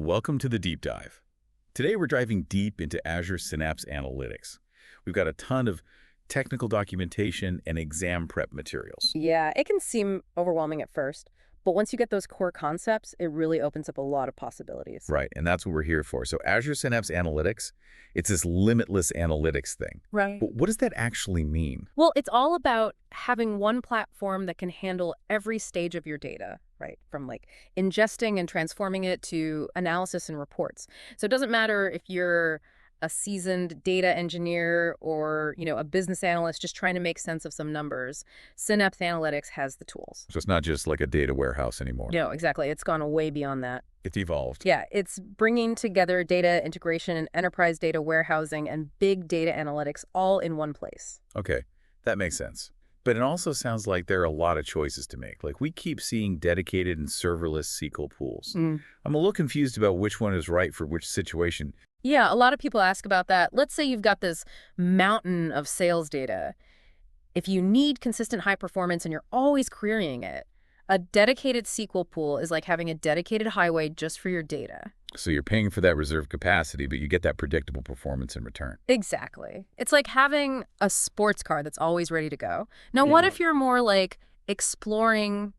Welcome to the deep dive. Today we're diving deep into Azure Synapse Analytics. We've got a ton of technical documentation and exam prep materials. Yeah, it can seem overwhelming at first, but once you get those core concepts, it really opens up a lot of possibilities. Right, and that's what we're here for. So Azure Synapse Analytics, it's this limitless analytics thing. Right. But what does that actually mean? Well, it's all about having one platform that can handle every stage of your data, right? From like ingesting and transforming it to analysis and reports. So it doesn't matter if you're a seasoned data engineer or, a business analyst just trying to make sense of some numbers. Synapse Analytics has the tools. So it's not just like a data warehouse anymore. No, exactly. It's gone way beyond that. It's evolved. Yeah, it's bringing together data integration and enterprise data warehousing and big data analytics all in one place. Okay, that makes sense. But it also sounds like there are a lot of choices to make. Like we keep seeing dedicated and serverless SQL pools. I'm a little confused about which one is right for which situation. Yeah, a lot of people ask about that. Let's say you've got this mountain of sales data. If you need consistent high performance and you're always querying it, a dedicated SQL pool is like having a dedicated highway just for your data. So you're paying for that reserve capacity, but you get that predictable performance in return. Exactly. It's like having a sports car that's always ready to go. Now, what if you're more like exploring,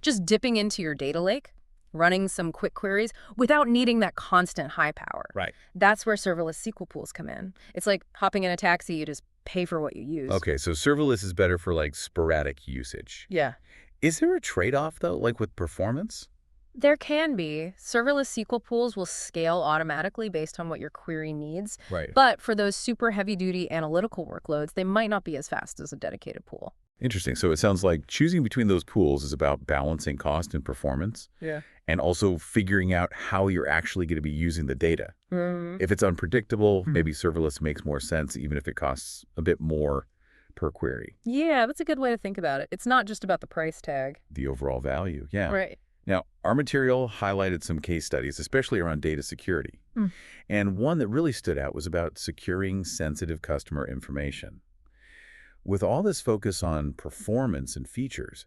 just dipping into your data lake, running some quick queries without needing that constant high power? Right. That's where serverless SQL pools come in. It's like hopping in a taxi, you just pay for what you use. Okay, so serverless is better for like sporadic usage. Yeah. Is there a trade-off though, like with performance? There can be. Serverless SQL pools will scale automatically based on what your query needs. Right. But for those super heavy-duty analytical workloads, they might not be as fast as a dedicated pool. Interesting. So it sounds like choosing between those pools is about balancing cost and performance. Yeah. And also figuring out how you're actually going to be using the data. If it's unpredictable, maybe serverless makes more sense, even if it costs a bit more per query. Yeah, that's a good way to think about it. It's not just about the price tag. The overall value, yeah. Right. Now, our material highlighted some case studies, especially around data security. And one that really stood out was about securing sensitive customer information. With all this focus on performance and features,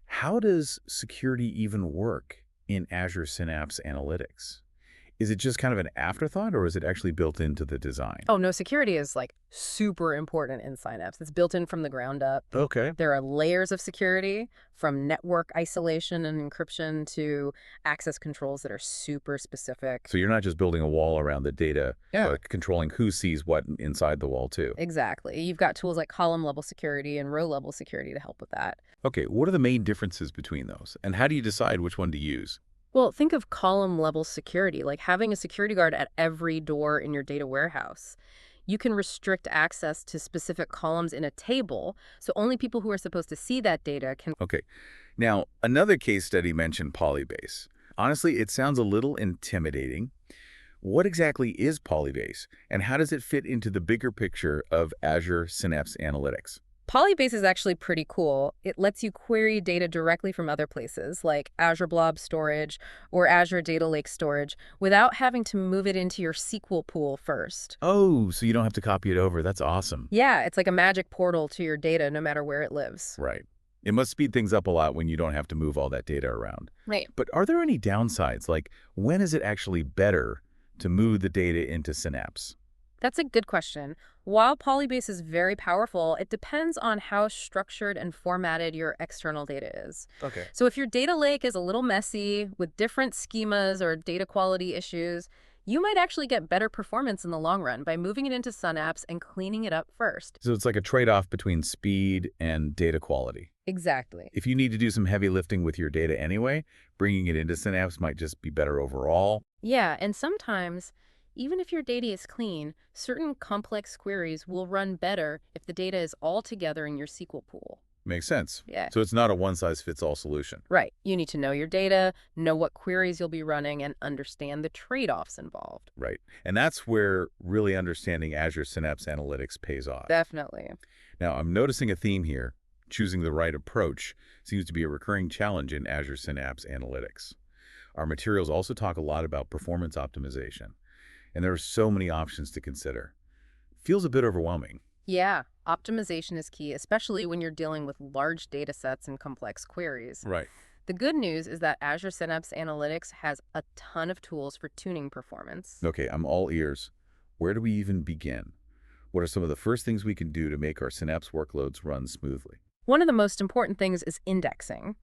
how does security even work in Azure Synapse Analytics? Is it just kind of an afterthought, or is it actually built into the design? Oh, no, security is like super important in Synapse. It's built in from the ground up. Okay. There are layers of security, from network isolation and encryption to access controls that are super specific. So you're not just building a wall around the data, but controlling who sees what inside the wall too. Exactly. You've got tools like column-level security and row-level security to help with that. Okay, what are the main differences between those? And how do you decide which one to use? Well, think of column-level security, like having a security guard at every door in your data warehouse. You can restrict access to specific columns in a table, so only people who are supposed to see that data can... Okay. Now, another case study mentioned Polybase. Honestly, it sounds a little intimidating. What exactly is Polybase, and how does it fit into the bigger picture of Azure Synapse Analytics? Polybase is actually pretty cool. It lets you query data directly from other places, like Azure Blob Storage or Azure Data Lake Storage, without having to move it into your SQL pool first. Oh, so you don't have to copy it over. That's awesome. Yeah, it's like a magic portal to your data, no matter where it lives. Right. It must speed things up a lot when you don't have to move all that data around. Right. But are there any downsides? Like, when is it actually better to move the data into Synapse? That's a good question. While Polybase is very powerful, it depends on how structured and formatted your external data is. Okay. So if your data lake is a little messy with different schemas or data quality issues, you might actually get better performance in the long run by moving it into Synapse and cleaning it up first. So it's like a trade-off between speed and data quality. Exactly. If you need to do some heavy lifting with your data anyway, bringing it into Synapse might just be better overall. Yeah, and sometimes, even if your data is clean, certain complex queries will run better if the data is all together in your SQL pool. Makes sense. Yeah. So it's not a one-size-fits-all solution. Right. You need to know your data, know what queries you'll be running, and understand the trade-offs involved. Right. And that's where really understanding Azure Synapse Analytics pays off. Definitely. Now, I'm noticing a theme here. Choosing the right approach seems to be a recurring challenge in Azure Synapse Analytics. Our materials also talk a lot about performance optimization, and there are so many options to consider. Feels a bit overwhelming. Yeah, optimization is key, especially when you're dealing with large data sets and complex queries. Right. The good news is that Azure Synapse Analytics has a ton of tools for tuning performance. Okay, I'm all ears. Where do we even begin? What are some of the first things we can do to make our Synapse workloads run smoothly? One of the most important things is indexing.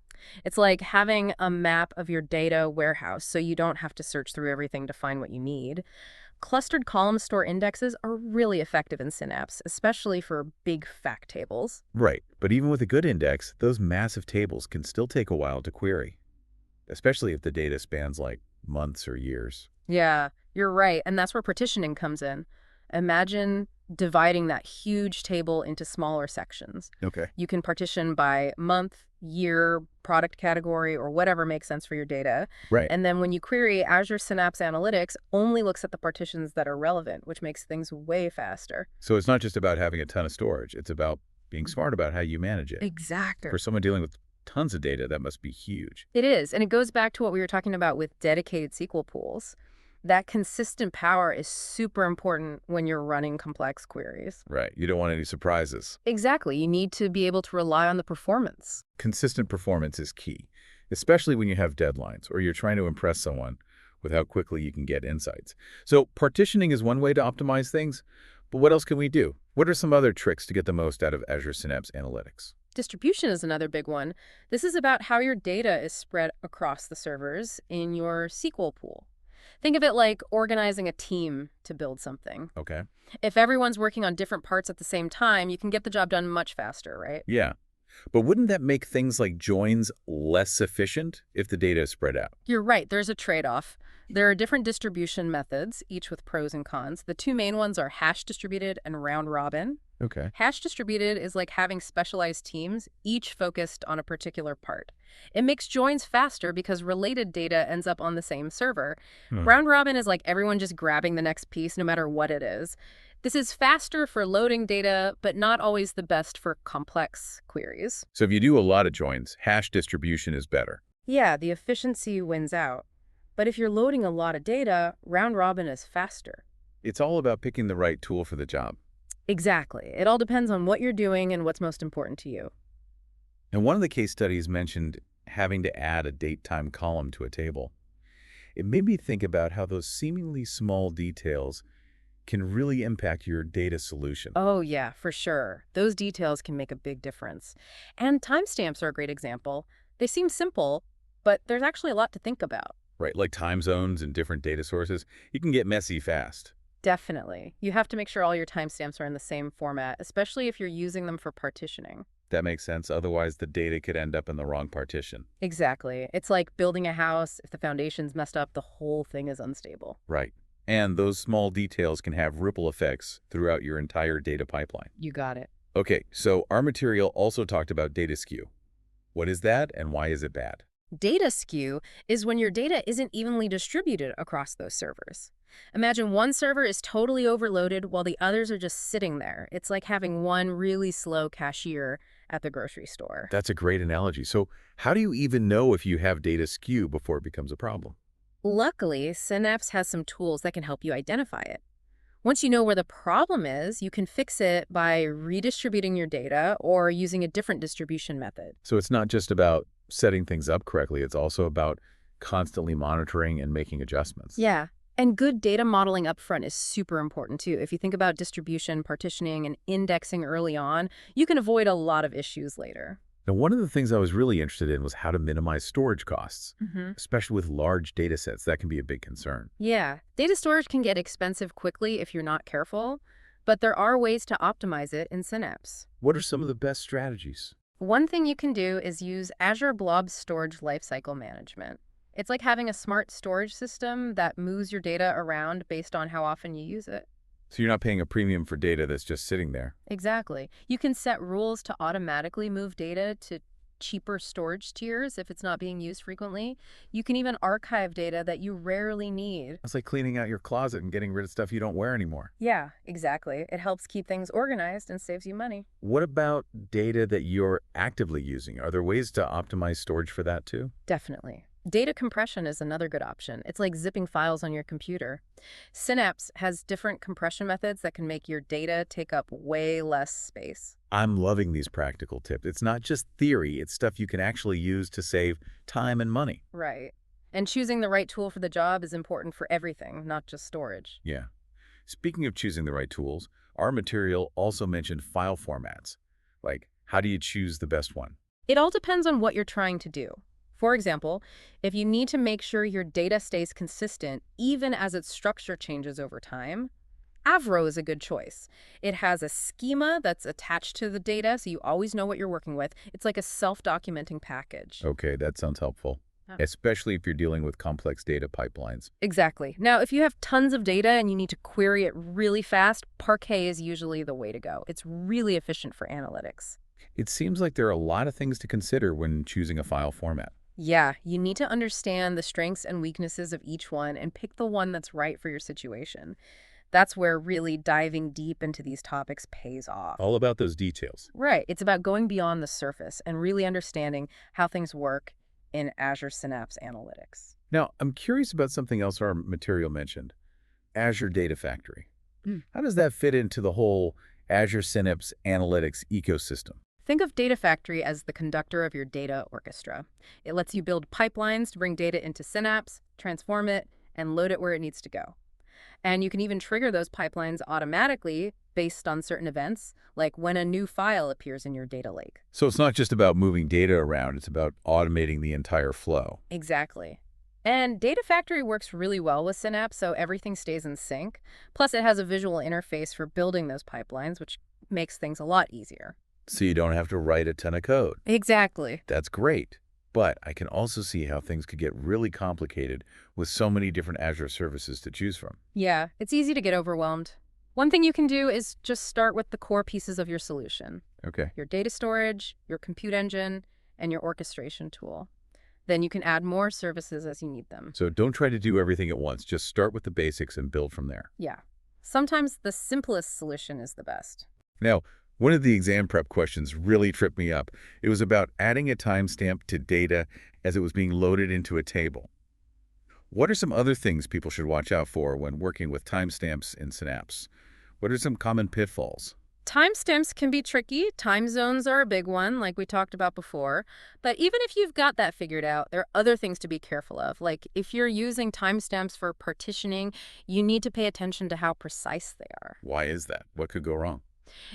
It's like having a map of your data warehouse so you don't have to search through everything to find what you need. Clustered column store indexes are really effective in Synapse, especially for big fact tables. Right, but even with a good index, those massive tables can still take a while to query, especially if the data spans like months or years. Yeah, you're right. And that's where partitioning comes in. Imagine dividing that huge table into smaller sections. Okay. You can partition by month, year, product category, or whatever makes sense for your data. Right. And then when you query, Azure Synapse Analytics only looks at the partitions that are relevant, which makes things way faster. So it's not just about having a ton of storage, it's about being smart about how you manage it. Exactly. For someone dealing with tons of data, that must be huge. It is, and it goes back to what we were talking about with dedicated SQL pools. That consistent power is super important when you're running complex queries. Right. You don't want any surprises. Exactly. You need to be able to rely on the performance. Consistent performance is key, especially when you have deadlines or you're trying to impress someone with how quickly you can get insights. So partitioning is one way to optimize things, but what else can we do? What are some other tricks to get the most out of Azure Synapse Analytics? Distribution is another big one. This is about how your data is spread across the servers in your SQL pool. Think of it like organizing a team to build something. Okay. If everyone's working on different parts at the same time, you can get the job done much faster, right? Yeah. But wouldn't that make things like joins less efficient if the data is spread out? You're right, there's a trade-off. There are different distribution methods, each with pros and cons. The two main ones are hash distributed and round robin. Okay. Hash distributed is like having specialized teams, each focused on a particular part. It makes joins faster because related data ends up on the same server. Round robin is like everyone just grabbing the next piece no matter what it is. This is faster for loading data, but not always the best for complex queries. So if you do a lot of joins, hash distribution is better. Yeah, the efficiency wins out. But if you're loading a lot of data, round robin is faster. It's all about picking the right tool for the job. Exactly. It all depends on what you're doing and what's most important to you. And one of the case studies mentioned having to add a date-time column to a table. It made me think about how those seemingly small details can really impact your data solution. Oh, yeah, for sure. Those details can make a big difference. And timestamps are a great example. They seem simple, but there's actually a lot to think about. Right, like time zones and different data sources. It can get messy fast. Definitely. You have to make sure all your timestamps are in the same format, especially if you're using them for partitioning. That makes sense. Otherwise, the data could end up in the wrong partition. Exactly. It's like building a house. If the foundation's messed up, the whole thing is unstable. Right. And those small details can have ripple effects throughout your entire data pipeline. You got it. Okay, so our material also talked about data skew. What is that and why is it bad? Data skew is when your data isn't evenly distributed across those servers. Imagine one server is totally overloaded while the others are just sitting there. It's like having one really slow cashier at the grocery store. That's a great analogy. So how do you even know if you have data skew before it becomes a problem? Luckily, Synapse has some tools that can help you identify it. Once you know where the problem is, you can fix it by redistributing your data or using a different distribution method. So it's not just about setting things up correctly. It's also about constantly monitoring and making adjustments. Yeah. And good data modeling upfront is super important too. If you think about distribution, partitioning, and indexing early on, you can avoid a lot of issues later. Now, one of the things I was really interested in was how to minimize storage costs, Mm-hmm. especially with large data sets. That can be a big concern. Yeah, data storage can get expensive quickly if you're not careful, but there are ways to optimize it in Synapse. What are some of the best strategies? One thing you can do is use Azure Blob Storage Lifecycle Management. It's like having a smart storage system that moves your data around based on how often you use it. So you're not paying a premium for data that's just sitting there. Exactly. You can set rules to automatically move data to cheaper storage tiers if it's not being used frequently. You can even archive data that you rarely need. It's like cleaning out your closet and getting rid of stuff you don't wear anymore. Yeah, exactly. It helps keep things organized and saves you money. What about data that you're actively using? Are there ways to optimize storage for that too? Definitely. Data compression is another good option. It's like zipping files on your computer. Synapse has different compression methods that can make your data take up way less space. I'm loving these practical tips. It's not just theory, it's stuff you can actually use to save time and money. Right. And choosing the right tool for the job is important for everything, not just storage. Yeah. Speaking of choosing the right tools, our material also mentioned file formats. Like, how do you choose the best one? It all depends on what you're trying to do. For example, if you need to make sure your data stays consistent even as its structure changes over time, Avro is a good choice. It has a schema that's attached to the data, so you always know what you're working with. It's like a self-documenting package. Okay, that sounds helpful, Yeah. especially if you're dealing with complex data pipelines. Exactly. Now, if you have tons of data and you need to query it really fast, Parquet is usually the way to go. It's really efficient for analytics. It seems like there are a lot of things to consider when choosing a file format. Yeah, you need to understand the strengths and weaknesses of each one and pick the one that's right for your situation. That's where really diving deep into these topics pays off. All about those details. Right. It's about going beyond the surface and really understanding how things work in Azure Synapse Analytics. Now, I'm curious about something else our material mentioned, Azure Data Factory. Mm. How does that fit into the whole Azure Synapse Analytics ecosystem? Think of Data Factory as the conductor of your data orchestra. It lets you build pipelines to bring data into Synapse, transform it, and load it where it needs to go. And you can even trigger those pipelines automatically based on certain events, like when a new file appears in your data lake. So it's not just about moving data around, it's about automating the entire flow. Exactly. And Data Factory works really well with Synapse, so everything stays in sync. Plus, it has a visual interface for building those pipelines, which makes things a lot easier. So you don't have to write a ton of code. Exactly. That's great. But I can also see how things could get really complicated with so many different Azure services to choose from. Yeah, it's easy to get overwhelmed. One thing you can do is just start with the core pieces of your solution: Okay. your data storage, your compute engine, and your orchestration tool. Then you can add more services as you need them. So don't try to do everything at once. Just start with the basics and build from there. Yeah. Sometimes the simplest solution is the best. Now, one of the exam prep questions really tripped me up. It was about adding a timestamp to data as it was being loaded into a table. What are some other things people should watch out for when working with timestamps in Synapse? What are some common pitfalls? Timestamps can be tricky. Time zones are a big one, like we talked about before. But even if you've got that figured out, there are other things to be careful of. Like if you're using timestamps for partitioning, you need to pay attention to how precise they are. Why is that? What could go wrong?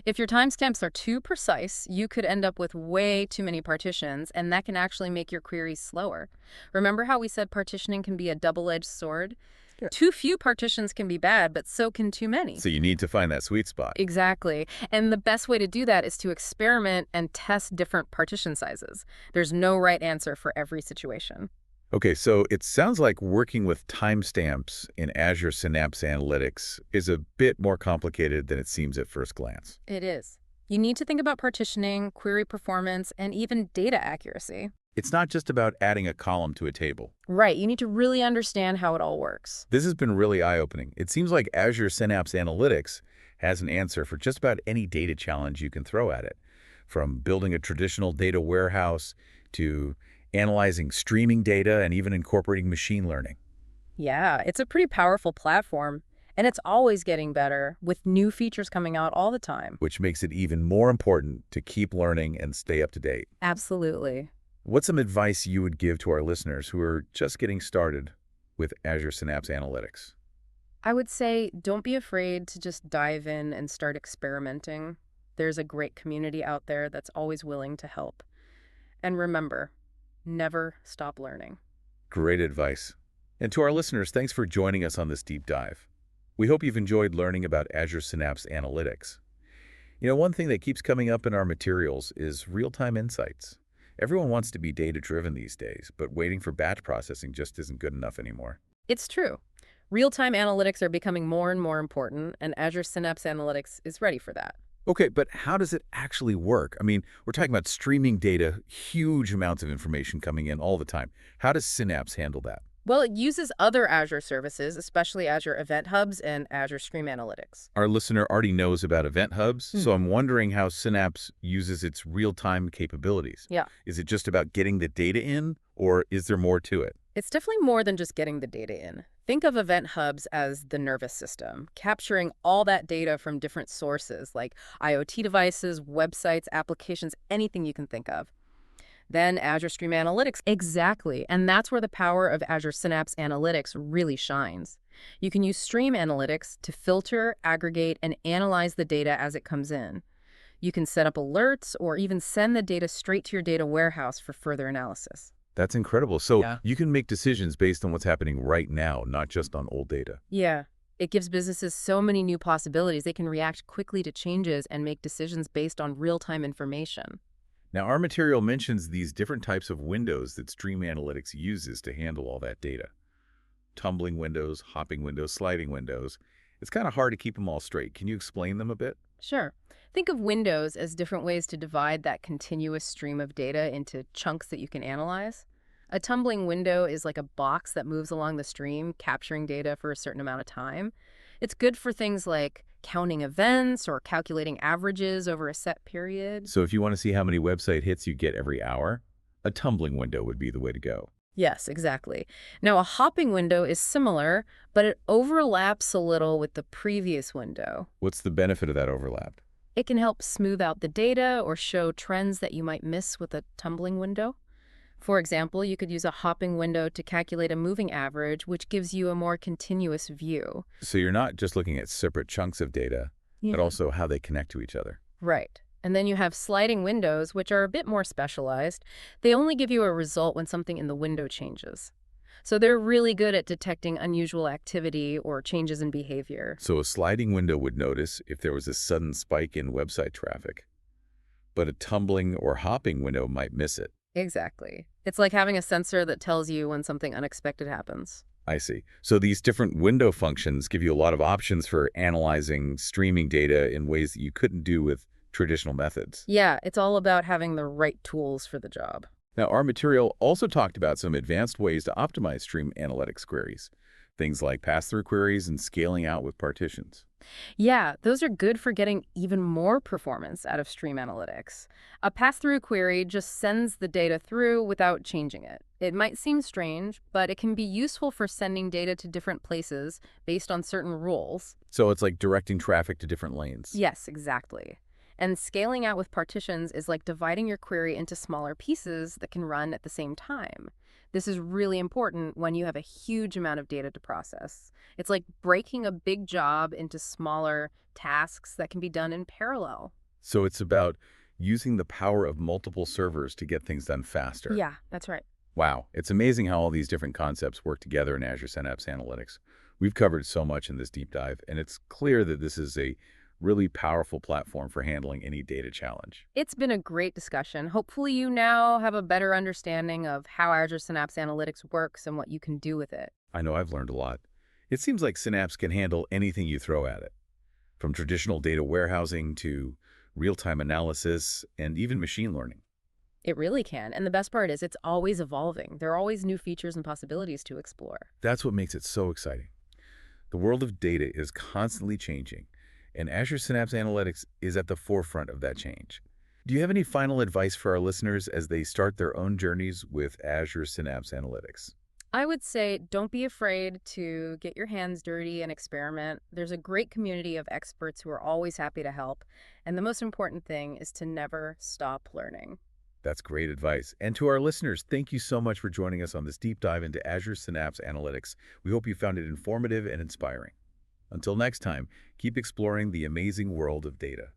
If your timestamps are too precise, you could end up with way too many partitions, and that can actually make your queries slower. Remember how we said partitioning can be a double-edged sword? Yeah. Too few partitions can be bad, but so can too many. So you need to find that sweet spot. Exactly. And the best way to do that is to experiment and test different partition sizes. There's no right answer for every situation. Okay, so it sounds like working with timestamps in Azure Synapse Analytics is a bit more complicated than it seems at first glance. It is. You need to think about partitioning, query performance, and even data accuracy. It's not just about adding a column to a table. Right. You need to really understand how it all works. This has been really eye-opening. It seems like Azure Synapse Analytics has an answer for just about any data challenge you can throw at it, from building a traditional data warehouse to analyzing streaming data and even incorporating machine learning. Yeah, it's a pretty powerful platform, and it's always getting better with new features coming out all the time. Which makes it even more important to keep learning and stay up to date. Absolutely. What's some advice you would give to our listeners who are just getting started with Azure Synapse Analytics? I would say don't be afraid to just dive in and start experimenting. There's a great community out there that's always willing to help. And remember, never stop learning. Great advice. And to our listeners, thanks for joining us on this deep dive. We hope you've enjoyed learning about Azure Synapse Analytics. You know, one thing that keeps coming up in our materials is real-time insights. Everyone wants to be data-driven these days, but waiting for batch processing just isn't good enough anymore. It's true. Real-time analytics are becoming more and more important, and Azure Synapse Analytics is ready for that. Okay, but how does it actually work? I mean, we're talking about streaming data, huge amounts of information coming in all the time. How does Synapse handle that? Well, it uses other Azure services, especially Azure Event Hubs and Azure Stream Analytics. Our listener already knows about event hubs, Hmm. so I'm wondering how Synapse uses its real-time capabilities. Yeah. Is it just about getting the data in, or is there more to it? It's definitely more than just getting the data in. Think of event hubs as the nervous system, capturing all that data from different sources like IoT devices, websites, applications, anything you can think of. Then Azure Stream Analytics, exactly. And that's where the power of Azure Synapse Analytics really shines. You can use Stream Analytics to filter, aggregate, and analyze the data as it comes in. You can set up alerts or even send the data straight to your data warehouse for further analysis. That's incredible. So Yeah. you can make decisions based on what's happening right now, not just on old data. Yeah. It gives businesses so many new possibilities. They can react quickly to changes and make decisions based on real-time information. Now, our material mentions these different types of windows that Stream Analytics uses to handle all that data. Tumbling windows, hopping windows, sliding windows. It's kind of hard to keep them all straight. Can you explain them a bit? Sure. Think of windows as different ways to divide that continuous stream of data into chunks that you can analyze. A tumbling window is like a box that moves along the stream, capturing data for a certain amount of time. It's good for things like counting events or calculating averages over a set period. So if you want to see how many website hits you get every hour, a tumbling window would be the way to go. Yes, exactly. Now, a hopping window is similar, but it overlaps a little with the previous window. What's the benefit of that overlap? It can help smooth out the data or show trends that you might miss with a tumbling window. For example, you could use a hopping window to calculate a moving average, which gives you a more continuous view. So you're not just looking at separate chunks of data, but Yeah. also how they connect to each other. Right. And then you have sliding windows, which are a bit more specialized. They only give you a result when something in the window changes. So they're really good at detecting unusual activity or changes in behavior. So a sliding window would notice if there was a sudden spike in website traffic, but a tumbling or hopping window might miss it. Exactly. It's like having a sensor that tells you when something unexpected happens. I see. So these different window functions give you a lot of options for analyzing streaming data in ways that you couldn't do with traditional methods. Yeah, it's all about having the right tools for the job. Now, our material also talked about some advanced ways to optimize stream analytics queries, things like pass-through queries and scaling out with partitions. Yeah, those are good for getting even more performance out of Stream Analytics. A pass-through query just sends the data through without changing it. It might seem strange, but it can be useful for sending data to different places based on certain rules. So it's like directing traffic to different lanes. Yes, exactly. And scaling out with partitions is like dividing your query into smaller pieces that can run at the same time. This is really important when you have a huge amount of data to process. It's like breaking a big job into smaller tasks that can be done in parallel. So it's about using the power of multiple servers to get things done faster. Yeah, that's right. Wow, it's amazing how all these different concepts work together in Azure Synapse Analytics. We've covered so much in this deep dive, and it's clear that this is a really powerful platform for handling any data challenge. It's been a great discussion. Hopefully you now have a better understanding of how Azure Synapse Analytics works and what you can do with it. I know I've learned a lot. It seems like Synapse can handle anything you throw at it, from traditional data warehousing to real-time analysis and even machine learning. It really can. And the best part is it's always evolving. There are always new features and possibilities to explore. That's what makes it so exciting. The world of data is constantly changing, and Azure Synapse Analytics is at the forefront of that change. Do you have any final advice for our listeners as they start their own journeys with Azure Synapse Analytics? I would say don't be afraid to get your hands dirty and experiment. There's a great community of experts who are always happy to help. And the most important thing is to never stop learning. That's great advice. And to our listeners, thank you so much for joining us on this deep dive into Azure Synapse Analytics. We hope you found it informative and inspiring. Until next time, keep exploring the amazing world of data.